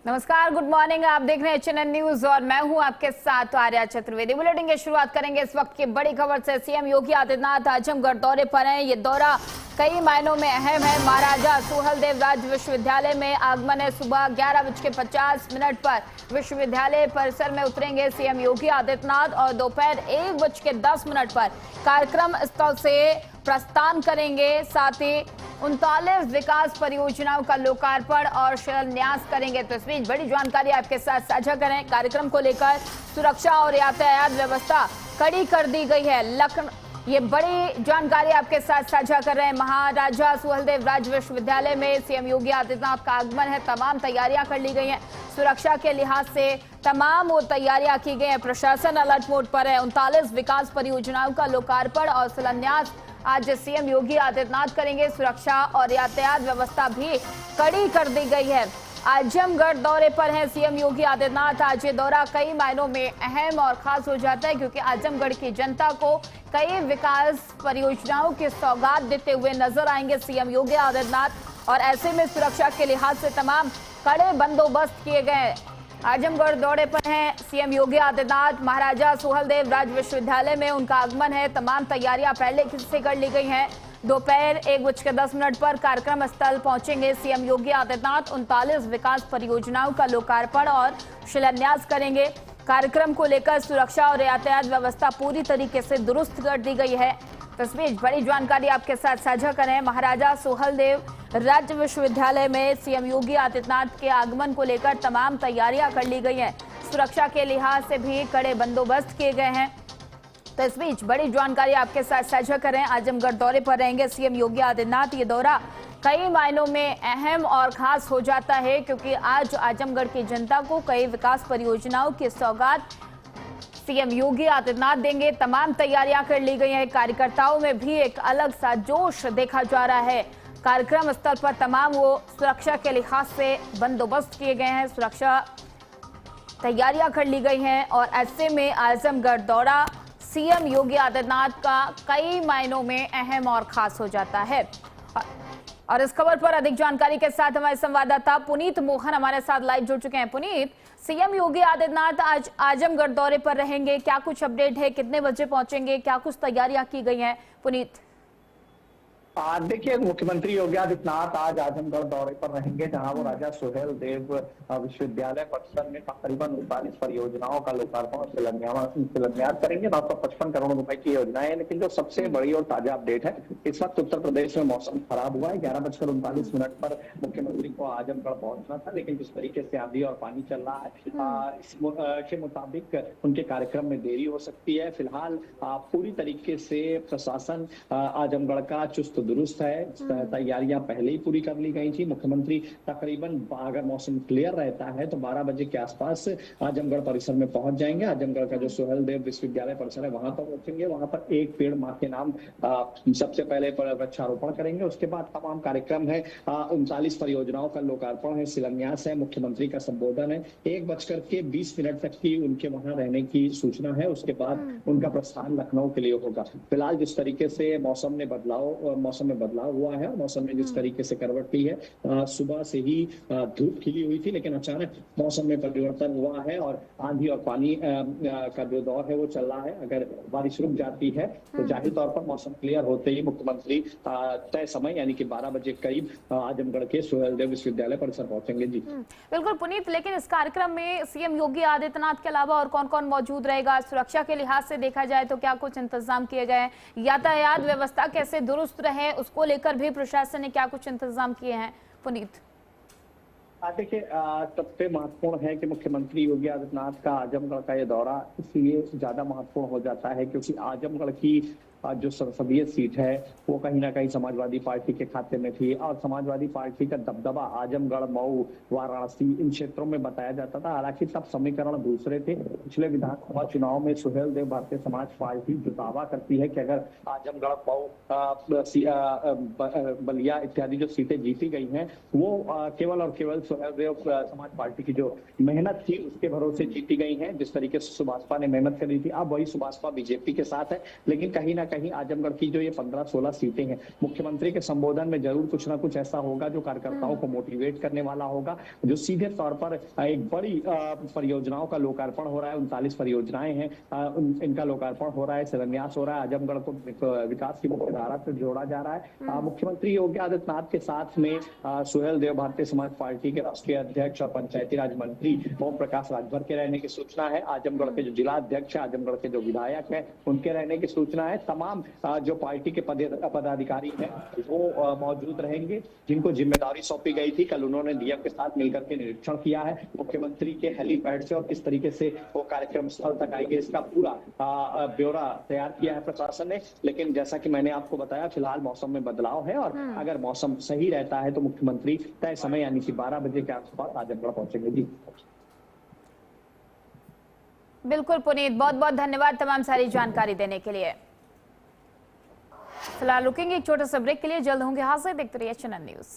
नमस्कार, good morning. आप देख रहे हैं एचएनएन न्यूज और मैं हूं आपके साथ आर्या चतुर्वेदी। बुलेटिन की शुरुआत करेंगे इस वक्त की बड़ी खबर से। सीएम योगी आदित्यनाथ आजमगढ़ दौरे पर हैं। ये दौरा कई मायनों में अहम है। महाराजा सुहेलदेव राज्य विश्वविद्यालय में आगमन है। सुबह 11:50 पर विश्वविद्यालय परिसर में उतरेंगे सीएम योगी आदित्यनाथ और दोपहर 1:10 पर कार्यक्रम स्थल से प्रस्थान करेंगे। साथ ही 39 विकास परियोजनाओं का लोकार्पण और शिलान्यास करेंगे। तो इस बीच बड़ी जानकारी आपके साथ साझा करें। कार्यक्रम को लेकर सुरक्षा और यातायात व्यवस्था कड़ी कर दी गई है। ये बड़ी जानकारी आपके साथ साझा कर रहे हैं। महाराजा सुहेलदेव राज्य विश्वविद्यालय में सीएम योगी आदित्यनाथ का आगमन है। तमाम तैयारियां कर ली गई हैं। सुरक्षा के लिहाज से तमाम वो तैयारियां की गई हैं। प्रशासन अलर्ट मोड पर है। 39 विकास परियोजनाओं का लोकार्पण और शिलान्यास आज सीएम योगी आदित्यनाथ करेंगे। सुरक्षा और यातायात व्यवस्था भी कड़ी कर दी गई है। आजमगढ़ दौरे पर हैं सीएम योगी आदित्यनाथ। आज ये दौरा कई मायनों में अहम और खास हो जाता है क्योंकि आजमगढ़ की जनता को कई विकास परियोजनाओं की सौगात देते हुए नजर आएंगे सीएम योगी आदित्यनाथ। और ऐसे में सुरक्षा के लिहाज से तमाम कड़े बंदोबस्त किए गए हैं। आजमगढ़ दौरे पर हैं सीएम योगी आदित्यनाथ। महाराजा सुहेलदेव राज्य विश्वविद्यालय में उनका आगमन है। तमाम तैयारियां पहले से कर ली गई हैं। दोपहर 1:10 पर कार्यक्रम स्थल पहुंचेंगे सीएम योगी आदित्यनाथ। 39 विकास परियोजनाओं का लोकार्पण और शिलान्यास करेंगे। कार्यक्रम को लेकर सुरक्षा और यातायात व्यवस्था पूरी तरीके से दुरुस्त कर दी गई है। तस्वीर बड़ी जानकारी आपके साथ साझा करें। महाराजा सुहेलदेव राज्य विश्वविद्यालय में सीएम योगी आदित्यनाथ के आगमन को लेकर तमाम तैयारियां कर ली गई हैं। सुरक्षा के लिहाज से भी कड़े बंदोबस्त किए गए हैं। तो इस बीच बड़ी जानकारी आपके साथ साझा करें। आजमगढ़ दौरे पर रहेंगे सीएम योगी आदित्यनाथ। ये दौरा कई मायनों में अहम और खास हो जाता है क्योंकि आज आजमगढ़ की जनता को कई विकास परियोजनाओं की सौगात सीएम योगी आदित्यनाथ देंगे। तमाम तैयारियां कर ली गई हैं। कार्यकर्ताओं में भी एक अलग सा जोश देखा जा रहा है। कार्यक्रम स्थल पर तमाम वो सुरक्षा के लिहाज से बंदोबस्त किए गए हैं। सुरक्षा तैयारियां कर ली गई हैं और ऐसे में आजमगढ़ दौरा सीएम योगी आदित्यनाथ का कई मायनों में अहम और खास हो जाता है। और इस खबर पर अधिक जानकारी के साथ हमारे संवाददाता पुनीत मोहन हमारे साथ लाइव जुड़ चुके हैं। पुनीत, सीएम योगी आदित्यनाथ आज आजमगढ़ दौरे पर रहेंगे, क्या कुछ अपडेट है? कितने बजे पहुंचेंगे? क्या कुछ तैयारियां की गई हैं? पुनीत, देखिए, मुख्यमंत्री योगी आदित्यनाथ आज आजमगढ़ दौरे पर रहेंगे जहां वो राजा सुहेलदेव विश्वविद्यालय परिसर में तकरीबन 39 परियोजनाओं का लोकार्पण और शिलान्यास करेंगे। 955 करोड़ रुपए की योजना है। लेकिन जो सबसे बड़ी और ताजा अपडेट है, इस वक्त उत्तर प्रदेश में मौसम खराब हुआ है। 11:39 पर मुख्यमंत्री को आजमगढ़ पहुंचना था, लेकिन जिस तरीके से आंधी और पानी चल रहा है इसके मुताबिक उनके कार्यक्रम में देरी हो सकती है। फिलहाल पूरी तरीके से प्रशासन आजमगढ़ का चुस्त दुरुस्त है। तैयारियां पहले ही पूरी कर ली गई थी। मुख्यमंत्री तकरीबन अगर मौसम क्लियर रहता है तो 12 बजे के आसपास आजमगढ़ परिसर में पहुंच जाएंगे। आजमगढ़ का जो सुहेलदेव विश्वविद्यालय परिसर है वहां पर पहुंचेंगे। वहां पर एक पेड़ मां के नाम सबसे पहले वृक्षारोपण करेंगे। उसके बाद तमाम कार्यक्रम है। 39 परियोजनाओं का लोकार्पण है, शिलान्यास है, मुख्यमंत्री का संबोधन है। 1:20 तक की उनके वहां रहने की सूचना है। उसके बाद उनका प्रस्थान लखनऊ के लिए होगा। फिलहाल जिस तरीके से मौसम में बदलाव हुआ है, मौसम में जिस तरीके से करवट ली है, सुबह से ही धूप खिली हुई थी लेकिन अचानक मौसम में परिवर्तन हुआ है और आंधी और पानी का जो दौर है वो चल रहा है। अगर बारिश रुक जाती है तो जाहिर तौर पर मौसम क्लियर होते ही मुख्यमंत्री तय समय यानी कि 12 बजे करीब आजमगढ़ के सुहेलदेव विश्वविद्यालय परिसर पहुंचेंगे। जी बिल्कुल पुनीत, लेकिन इस कार्यक्रम में सीएम योगी आदित्यनाथ के अलावा और कौन कौन मौजूद रहेगा? सुरक्षा के लिहाज से देखा जाए तो क्या कुछ इंतजाम किए गए हैं? यातायात व्यवस्था कैसे दुरुस्त रहे उसको लेकर भी प्रशासन ने क्या कुछ इंतजाम किए हैं? पुनीत, देखिए, सबसे महत्वपूर्ण है कि मुख्यमंत्री योगी आदित्यनाथ का आजमगढ़ का ये दौरा इसलिए ज्यादा महत्वपूर्ण हो जाता है क्योंकि आजमगढ़ की जो संसदीय सीट है वो कहीं ना कहीं समाजवादी पार्टी के खाते में थी और समाजवादी पार्टी का दबदबा आजमगढ़, मऊ, वाराणसी इन क्षेत्रों में बताया जाता था। हालांकि तब समीकरण दूसरे थे। पिछले विधानसभा चुनाव में सुहेलदेव भारतीय समाज पार्टी जो दावा करती है कि अगर आजमगढ़, मऊ, बलिया इत्यादि जो सीटें जीती गई हैं वो केवल और केवल सुहेलदेव समाज पार्टी की जो मेहनत थी उसके भरोसे जीती गई हैं। जिस तरीके से सुभाषपा ने मेहनत करी थी, अब वही सुभाषपा बीजेपी के साथ है। लेकिन कहीं ना कहीं आजमगढ़ की जो ये 15-16 सीटें हैं, मुख्यमंत्री के संबोधन में जरूर कुछ ना कुछ ऐसा होगा जो कार्यकर्ताओं को मोटिवेट करने वाला होगा, जो सीधे तौर पर एक बड़ी परियोजनाओं का लोकार्पण हो रहा है। 39 परियोजनाएं हैं, इनका लोकार्पण हो रहा है, शिलान्यास हो रहा है। आजमगढ़ को विकास की मुख्य धारा से जोड़ा जा रहा है। मुख्यमंत्री योगी आदित्यनाथ के साथ में सुहेल देव भारतीय समाज पार्टी के राष्ट्रीय अध्यक्ष और पंचायती राज मंत्री ओम प्रकाश राजभर के रहने की सूचना है। आजमगढ़ के जो जिला अध्यक्ष है, आजमगढ़ के जो विधायक है, उनके रहने की सूचना है। तमाम जो पार्टी के पदाधिकारी हैं वो मौजूद रहेंगे, जिनको जिम्मेदारी सौंपी गई थी। कल उन्होंने डीएम के साथ मिलकर के निरीक्षण किया है मुख्यमंत्री के हेलीपैड से, और किस तरीके से वो कार्यक्रम स्थल तक आएंगे इसका पूरा ब्यौरा तैयार किया है प्रशासन ने। लेकिन जैसा कि मैंने आपको बताया, फिलहाल मौसम में बदलाव है और अगर मौसम सही रहता है तो मुख्यमंत्री तय समय यानी कि 12 बजे के आसपास आजमगढ़ पहुंचेंगे। जी बिल्कुल पुनीत, बहुत बहुत धन्यवाद तमाम सारी जानकारी देने के लिए। फिलहाल रुकेंगे एक छोटा सा ब्रेक के लिए, जल्द होंगे हाजिर। देखते रहिए एचएनएन न्यूज।